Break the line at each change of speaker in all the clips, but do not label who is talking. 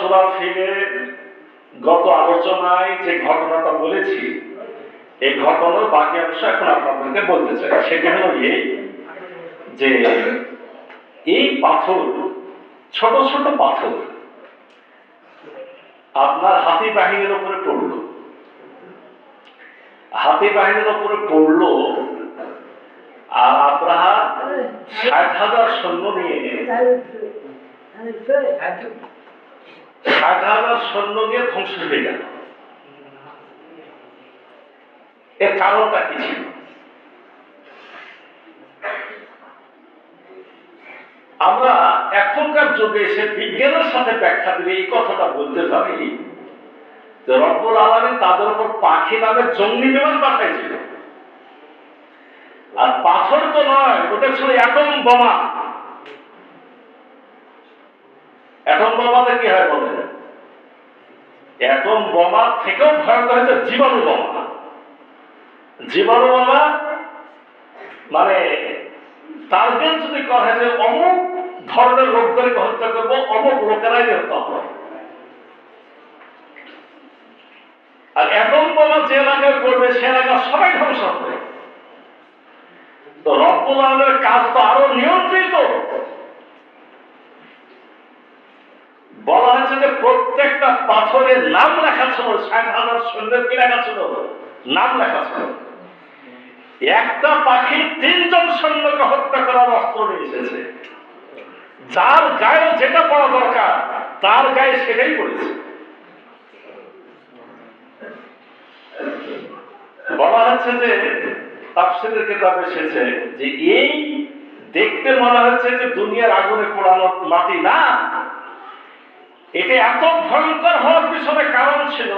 সূরা ফিলের গত আলোচনায় যে ঘটনাটা বলেছি, এই ঘটনার বাকি অংশ এখন আপনাদেরকে বলতে চাই। সেটা হলো যে এই পাথর, ছোট ছোট পাথর আপনার হাতি বাহিনীর উপরে পড়ল। হাতি বাহিনীর উপরে পড়ল, আর আব্রাহা ৬০,০০০ সৈন্য নিয়ে ৬০,০০০ সৈন্য নিয়ে ধ্বংস হয়ে গেল। এর কারণটা কি ছিল? আমরা এখনকার যুগে এসে বিজ্ঞানের সাথে ব্যাখ্যা দিলে এই কথাটা বলতে পারি যে রব্বুল আলামিন তাদের উপর পাখি নামের জঙ্গি বিমান পাঠাইছিল। আর পাথর তো নয়, ওটা ছিল অ্যাটম বোমা। অ্যাটম বোমাতে কি হয় বলেন? অ্যাটম বোমা থেকেও ভয়ঙ্কর হচ্ছে জীবাণু বোমা। জীবাণু বোমা মানে টার্গেট যদি করা হয় যে অমুক ধরনের লোকদেরকে হত্যা করবো, অমুক লোকেরাই হত্যা হবে। আর অ্যাটম বোমা যে এলাকায় পড়বে সে এলাকা সবাই ধ্বংস হবে। তো রব্বুল আলামিনের কাজ তো আরো নিয়ন্ত্রিত। বলা হয়েছে যে প্রত্যেকটা পাথরের নাম লেখা ছিল। ৬০,০০০ সৈন্যের কি লেখা ছিল? নাম লেখা ছিল। একটা পাখি ৩ জন সৈন্যকে হত্যা করার অস্ত্র নিয়ে এসেছে। যার গায়ে যেটা পড়া দরকার তার গায়ে সেটাই পড়েছে। বলা হচ্ছে যে তাফসীরের কিতাবে এসেছে যে এই দেখতে মনে হচ্ছে যে দুনিয়ার আগুনে পোড়ানো মাটি না, এটা এত ভয়ঙ্কর হওয়ার পিছনে কারণ ছিল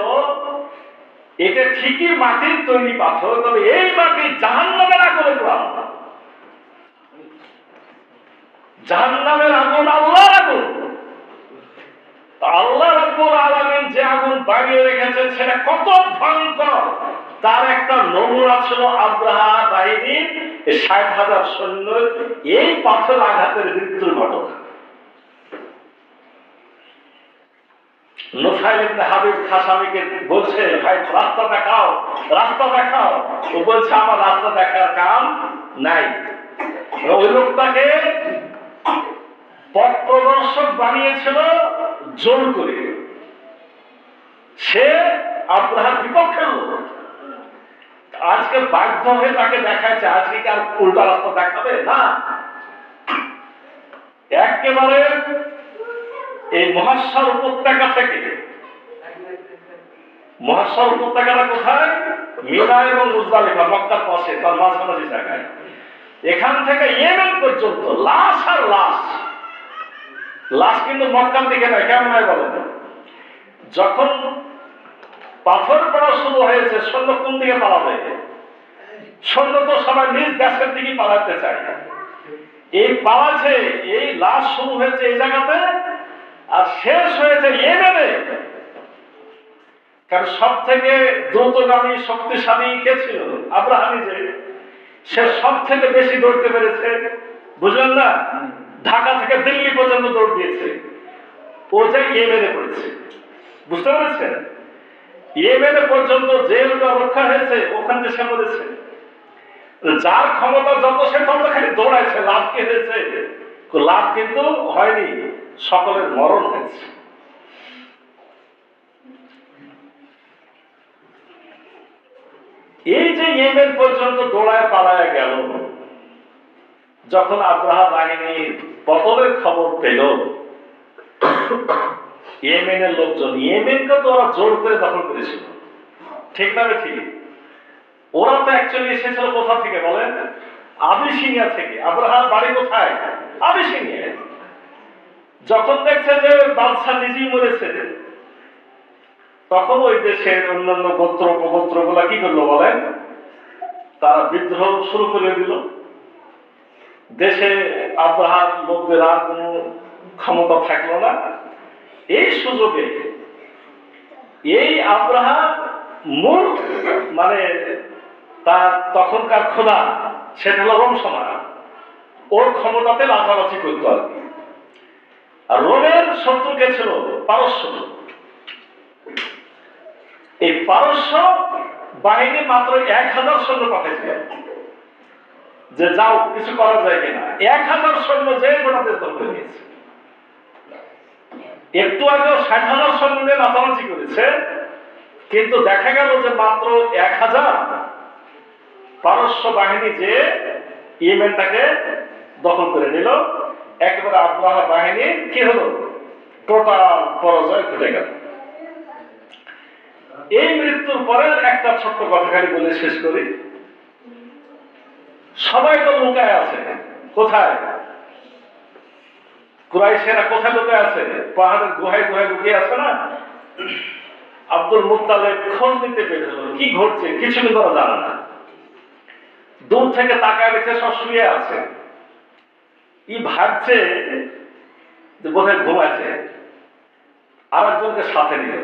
এটা ঠিকই মাটির তৈরি পাথর, তবে এই মাটি জাহান্নামের আগুনে পোড়ানো। জাহান্নামের আগুন আল্লাহর আগুন। আল্লাহ রাব্বুল আলামিন যে আগুন বাগিয়ে রেখেছেন সেটা কত ভয়ঙ্কর তার একটা নমুনা ছিল আব্রাহা বাহিনীর ৬০,০০০ সৈন্য এই পাথর আঘাতের মৃত্যুর ঘটনা। নুফাইল ইবনে হাবিব খাসামিকে বলছে, ভাই রাস্তা দেখাও, রাস্তা দেখাও। ও বলছে আমার রাস্তা দেখার কাম নাই। ওই লোকটাকে পথ প্রদর্শক বানিয়েছিল জোর করে। সে আব্রাহার বিপক্ষের লোক। আজকে বাধ্য হয়ে তাকে দেখাচ্ছে, আজকে কি আর উল্টা রাস্তা দেখাবে না? একেবারে এই মহাশ্বার উপত্যকা থেকে, মহাশ্বার উপত্যকাটা কোথায়? মিনা এবং মুজদালিফা, মক্কার পাশে, তার মাঝামাঝি জায়গায়। এখান থেকে ইয়েমেন পর্যন্ত লাশ আর লাশ। লাশ কিন্তু মক্কার দিকে নয়। কেমন হয় বলেন? যখন পাথর পড়া শুরু হয়েছে সৈন্য কোন দিকে পালাবে? সৈন্য তো সবাই নিজ দেশের দিকে পালাতে চায়। এই পালাচ্ছে, এই লাশ শুরু হয়েছে এই জায়গাতে আর শেষ হয়েছে ইয়েমেনে। কারণ সব থেকে দ্রুতগামী শক্তিশালী কে ছিল? আব্রাহা নিজে। সে সব থেকে বেশি দৌড়তে পেরেছে, বুঝলেন না? ঢাকা থেকে দিল্লি পর্যন্ত দৌড় দিয়েছে। ও যে ইয়েমেনে পড়েছে, বুঝতে পেরেছেন? ইয়েমেনে পর্যন্ত জেলটা রক্ষা হয়েছে, ওখানে সে মরেছে। যার ক্ষমতা যত সে তত খালি দৌড়াইছে, লাভ কি হয়েছে? লাভ কিন্তু হয়নি, সকলের মরণ হয়েছে। এই যে ইয়েমেন পর্যন্ত দৌড়ায় পালায় গেল, যখন আব্রাহা বাহিনীর পতনের খবর পেল, ইয়েমেনের লোকজন, ইয়েমেনকে তো ওরা জোর করে দখল করেছিল, ঠিক না? ঠিক। ওরা তো অ্যাকচুয়ালি এসেছিল কোথা থেকে বলেন? আবিসিনিয়া থেকে। আব্রাহার বাড়ি কোথায়? আবিসিনিয়া। যখন দেখছে যে বাদশা নিজেই মরেছে, তখন ওই দেশের অন্যান্য গোত্র উপগোত্র গুলা কি করলো বলেন? তারা বিদ্রোহ শুরু করে দিল। দেশে আব্রাহার লোকদের আর কোনো ক্ষমতা থাকলো না। এই সুযোগে এই আব্রাহা মূল মানে তার তখনকার খোদা, সেটা হলো রোম সম্রাট, ওর ক্ষমতাতে লাফালাফি করতো আর কি। আর রোমের শত্রু কে ছিল? পারস্য। এই পারস্য বাহিনী মাত্র 1000 সৈন্য পাঠাইছিল যে যাও কিছু করা যায় কিনা। 1000 সৈন্য যে গোটা দেশ দখল করে নিয়েছে। একটু আগেও 60,000 সৈন্য নিয়ে নাচানাচি করেছে, কিন্তু দেখা গেল যে মাত্র 1000 পারস্য বাহিনী যে ইয়েমেনটাকে দখল করে নিল। একেবারে আব্রাহা বাহিনী কি হলো? টোটাল পরাজয় ঘটে গেল। এই মৃত্যুর পরে একটা ছোট্ট কথা খালি বলে শেষ করি। সবাই তো লুকায় আছে। কোথায়? কুরাইশেরা কোথায় লুকায় আছে? পাহাড়ের গুহায় গুহায় লুকিয়ে আছে না? আব্দুল মুত্তালিব খোঁজ নিতে পেরে গেল কি ঘটছে, কিছু তারা জানে না। দূর থেকে তাকায় দেখে সব শুয়ে আছে। ই ভাবছে যে বোধহয় ঘুমাচ্ছে। আর একজনকে সাথে নিল,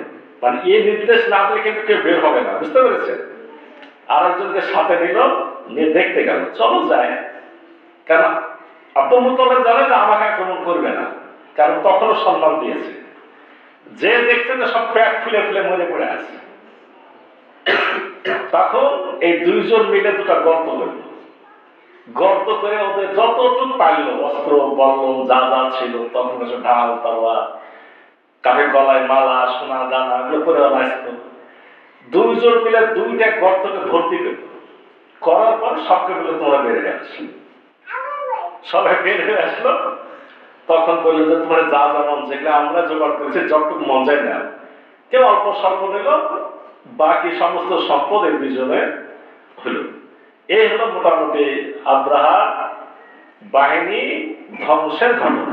মানে এই নির্দেশ না দিলে কিন্তু কেউ বের হবে না, বুঝতে পেরেছে? আর একজনকে সাথে নিল, নিয়ে দেখতে গেল, চলো যায়। কেন? আব্দুল মুত্তালিব জানে যে আমাকে আক্রমণ করবে না, কারণ তখনও সম্মান দিয়েছে। যে দেখছে যে সব প্যাক ফুলে ফুলে মরে পড়ে আছে, তখন এই দুইজন মিলে দুটা গর্ত করল। গর্ত করে ওদের যতটুকু পারল অস্ত্র বল্লম যা যা ছিল তখন ঢাল তলোয়ার কাঠের গলায় মালা সোনা দানা এগুলো করে আসত। দুইজন মিলে দুইটা গর্তকে ভর্তি করল। করার পর সবকে বলে তোমরা বের হয়ে আসো। সবাই বের হয়ে আসলো। তখন বললো যে তোমার যা যা মন যেগুলো আমরা জোগাড় করেছি যতটুকু মন যায় না। কেউ অল্প স্বল্প নিল, বাকি সমস্ত সম্পদ এই দুইজনে হলো। এই হলো মোটামুটি আব্রাহা বাহিনী ধ্বংসের ঘটনা।